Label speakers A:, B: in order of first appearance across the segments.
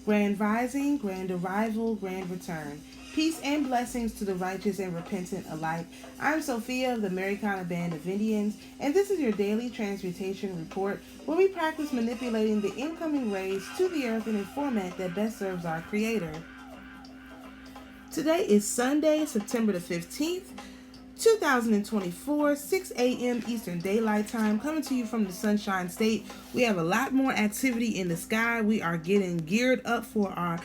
A: Grand rising, grand arrival, grand return. Peace and blessings to the righteous and repentant alike. I'm Sophia of the AmaruKhan Band of Indians, and this is your daily transmutation report, where we practice manipulating the incoming rays to the earth in a format that best serves our Creator. Today is Sunday, September the 15th, 2024, 6 a.m. Eastern Daylight Time, coming to you from the Sunshine State. We have a lot more activity in the sky. We are getting geared up for our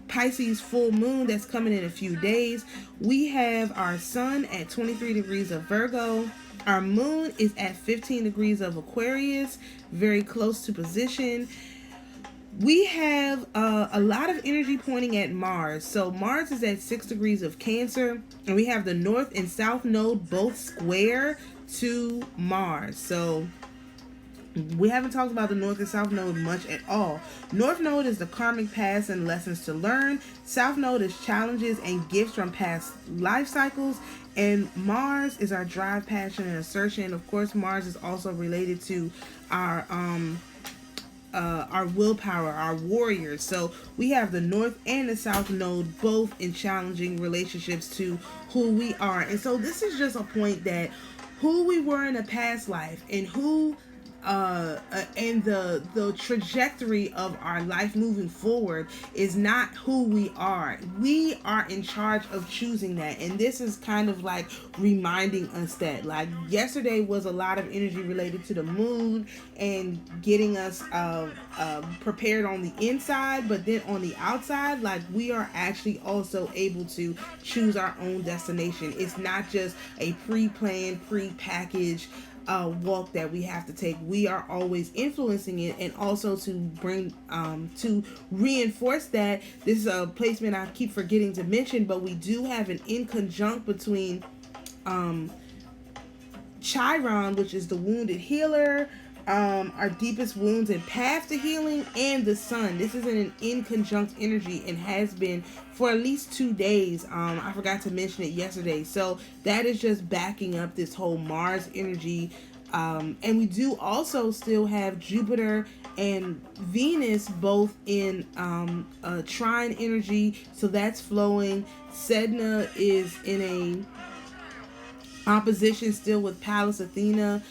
A: Pisces full moon that's coming in a few days. We have our sun at 23 degrees of Virgo. Our moon is at 15 degrees of Aquarius, very close to position. We have a lot of energy pointing at Mars. So Mars is at 6 degrees of Cancer, and we have the North and South node both square to Mars. So we haven't talked about the North and South node much at all. North node is the karmic past and lessons to learn. South node is challenges and gifts from past life cycles. And Mars is our drive, passion, and assertion. Of course, Mars is also related to our willpower, our warriors. So we have the North and the South node both in challenging relationships to who we are. And so this is just a point that who we were in a past life and who and the trajectory of our life moving forward is not who we are. We are in charge of choosing that, and this is kind of like reminding us that, like, yesterday was a lot of energy related to the moon and getting us prepared on the inside, but then on the outside, like, we are actually also able to choose our own destination. It's not just a pre-planned, pre-packaged walk that we have to take. We are always influencing it, and also to bring to reinforce that, this is a placement I keep forgetting to mention, but we do have an inconjunct between Chiron, which is the wounded healer, our deepest wounds and path to healing, and the sun. This is an inconjunct energy and has been for at least 2 days. I forgot to mention it yesterday. So that is just backing up this whole Mars energy. And we do also still have Jupiter and Venus both in a trine energy. So that's flowing. Sedna is in a opposition still with Pallas Athena.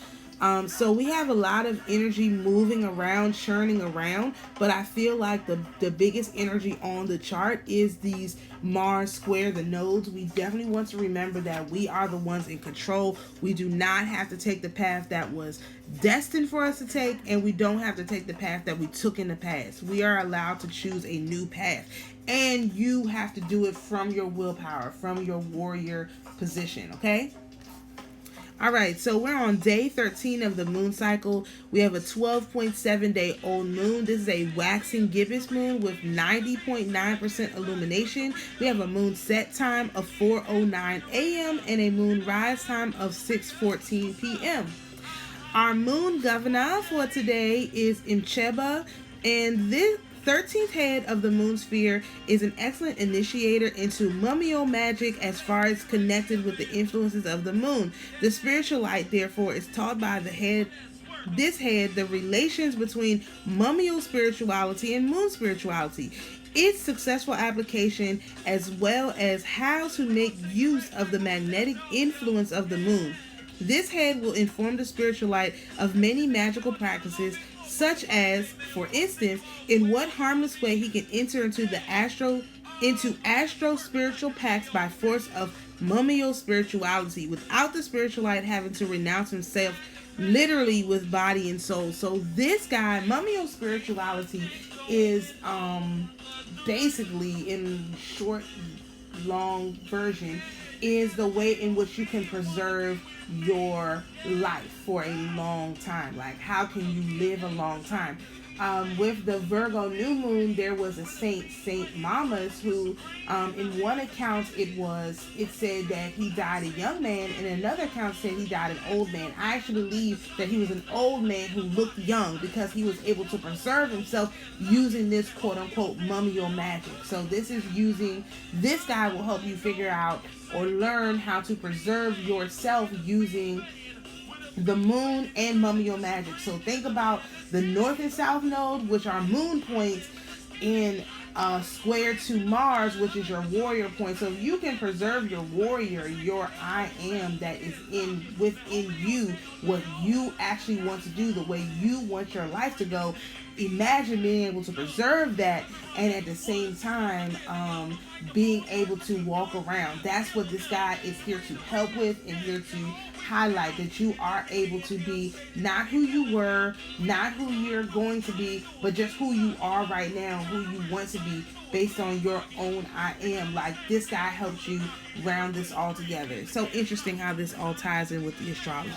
A: So we have a lot of energy moving around, churning around, but I feel like the biggest energy on the chart is these Mars square, the nodes. We definitely want to remember that we are the ones in control. We do not have to take the path that was destined for us to take, and we don't have to take the path that we took in the past. We are allowed to choose a new path, and you have to do it from your willpower, from your warrior position, okay? All right, so we're on day 13 of the moon cycle. We have a 12.7 day old moon. This is a waxing gibbous moon with 90.9% illumination. We have a moon set time of 4:09 a.m. and a moon rise time of 6:14 p.m. Our moon governor for today is Imcheba, and this 13th head of the moon sphere is an excellent initiator into mummial magic as far as connected with the influences of the moon. The spiritualite, therefore, is taught by the relations between mummial spirituality and moon spirituality, its successful application, as well as how to make use of the magnetic influence of the moon. This head will inform the spiritualite of many magical practices, such as, for instance, in what harmless way he can enter into astro spiritual pacts by force of mummial spirituality, without the spiritualite having to renounce himself literally with body and soul. So this guy, mummial spirituality, is basically, in short, long version, is the way in which you can preserve your life for a long time. Like, how can you live a long time? With the Virgo new moon, there was a Saint Mamas, who, in one account, it said that he died a young man, and another account said he died an old man. I actually believe that he was an old man who looked young because he was able to preserve himself using this quote-unquote mummial magic. So this guy will help you figure out or learn how to preserve yourself using the moon and mummial magic. So think about the north and south node, which are moon points, in square to Mars, which is your warrior point. So if you can preserve your warrior, your I am that is within you, what you actually want to do, the way you want your life to go, imagine being able to preserve that and at the same time being able to walk around. That's what this guy is here to help with and here to highlight, that you are able to be not who you were, not who you're going to be, but just who you are right now, who you want to be based on your own I am. Like, this guy helps you round this all together. So interesting how this all ties in with the astrology.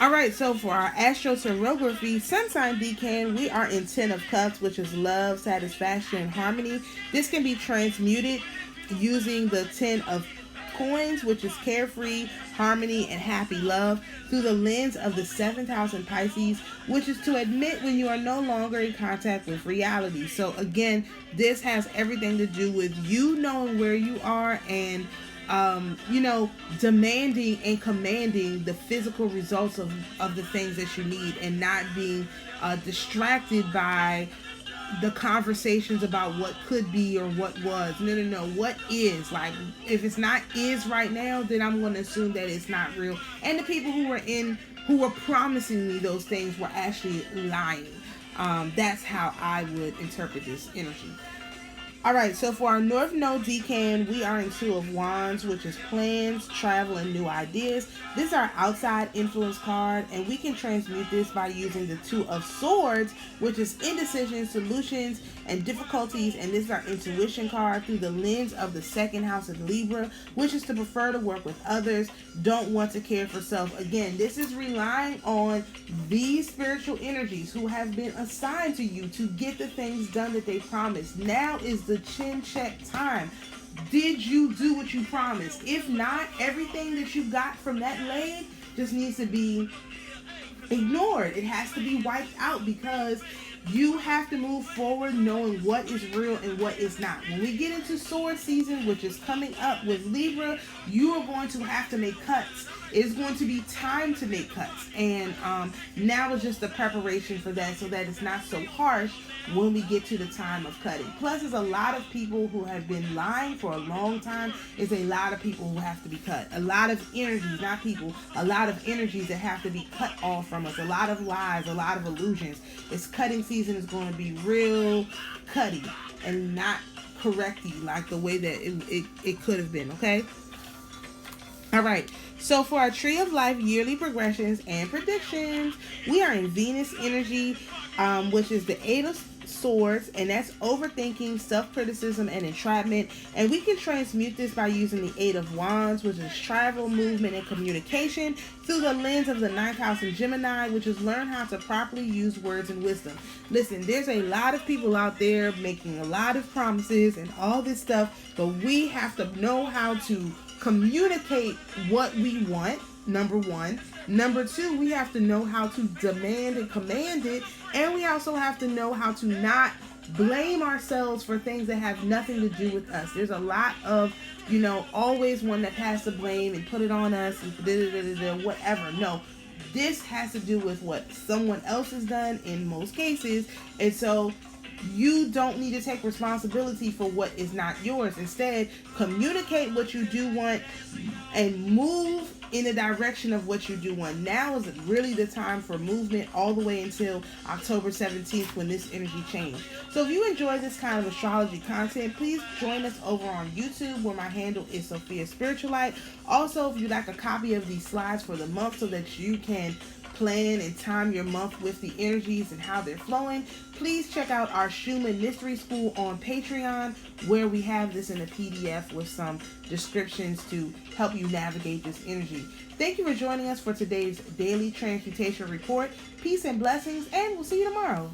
A: Alright, so for our astroterography sun sign decan, we are in 10 of Cups, which is love, satisfaction, and harmony. This can be transmuted using the 10 of Coins, which is carefree, harmony, and happy love, through the lens of the 7th house in Pisces, which is to admit when you are no longer in contact with reality. So again, this has everything to do with you knowing where you are and demanding and commanding the physical results of the things that you need, and not being distracted by the conversations about what could be or what was. No. What is? Like, if it's not is right now, then I'm going to assume that it's not real. And the people who were promising me those things were actually lying. That's how I would interpret this energy. Alright, so for our North Node decan, we are in 2 of Wands, which is plans, travel, and new ideas. This is our outside influence card, and we can transmute this by using the 2 of Swords, which is indecision, solutions, and difficulties. And this is our intuition card through the lens of the 2nd house of Libra, which is to prefer to work with others, don't want to care for self. Again, this is relying on these spiritual energies who have been assigned to you to get the things done that they promised. Now is the chin check time. Did you do what you promised? If not, everything that you got from that leg just needs to be ignored. It has to be wiped out, because you have to move forward knowing what is real and what is not. When we get into sword season, which is coming up with Libra, you are going to have to make cuts. It's going to be time to make cuts. And now is just the preparation for that, so that it's not so harsh when we get to the time of cutting. Plus, there's a lot of people who have been lying for a long time. There's a lot of people who have to be cut. A lot of energies, not people, a lot of energies that have to be cut off from us. A lot of lies, a lot of illusions. This cutting season is going to be real cutty and not correcty like the way that it could have been, okay? All right. So for our Tree of Life yearly progressions and predictions, we are in Venus energy, which is the 8 of Swords, and that's overthinking, self-criticism, and entrapment. And we can transmute this by using the 8 of Wands, which is travel, movement, and communication, through the lens of the 9th house in Gemini, which is learn how to properly use words and wisdom. Listen, there's a lot of people out there making a lot of promises and all this stuff, but we have to know how to communicate what we want, number one. Number two, we have to know how to demand and command it. And we also have to know how to not blame ourselves for things that have nothing to do with us. There's a lot of, always one that has to blame and put it on us and whatever. No, this has to do with what someone else has done in most cases. And so you don't need to take responsibility for what is not yours. Instead, communicate what you do want and move in the direction of what you do want. Now is really the time for movement all the way until October 17th when this energy change. So if you enjoy this kind of astrology content, please join us over on YouTube, where my handle is Sophia Spiritualite. Also, if you'd like a copy of these slides for the month so that you can plan and time your month with the energies and how they're flowing, please check out our Schumann Mystery School on Patreon, where we have this in a PDF with some descriptions to help you navigate this energy. Thank you for joining us for today's daily transmutation report. Peace and blessings, and we'll see you tomorrow.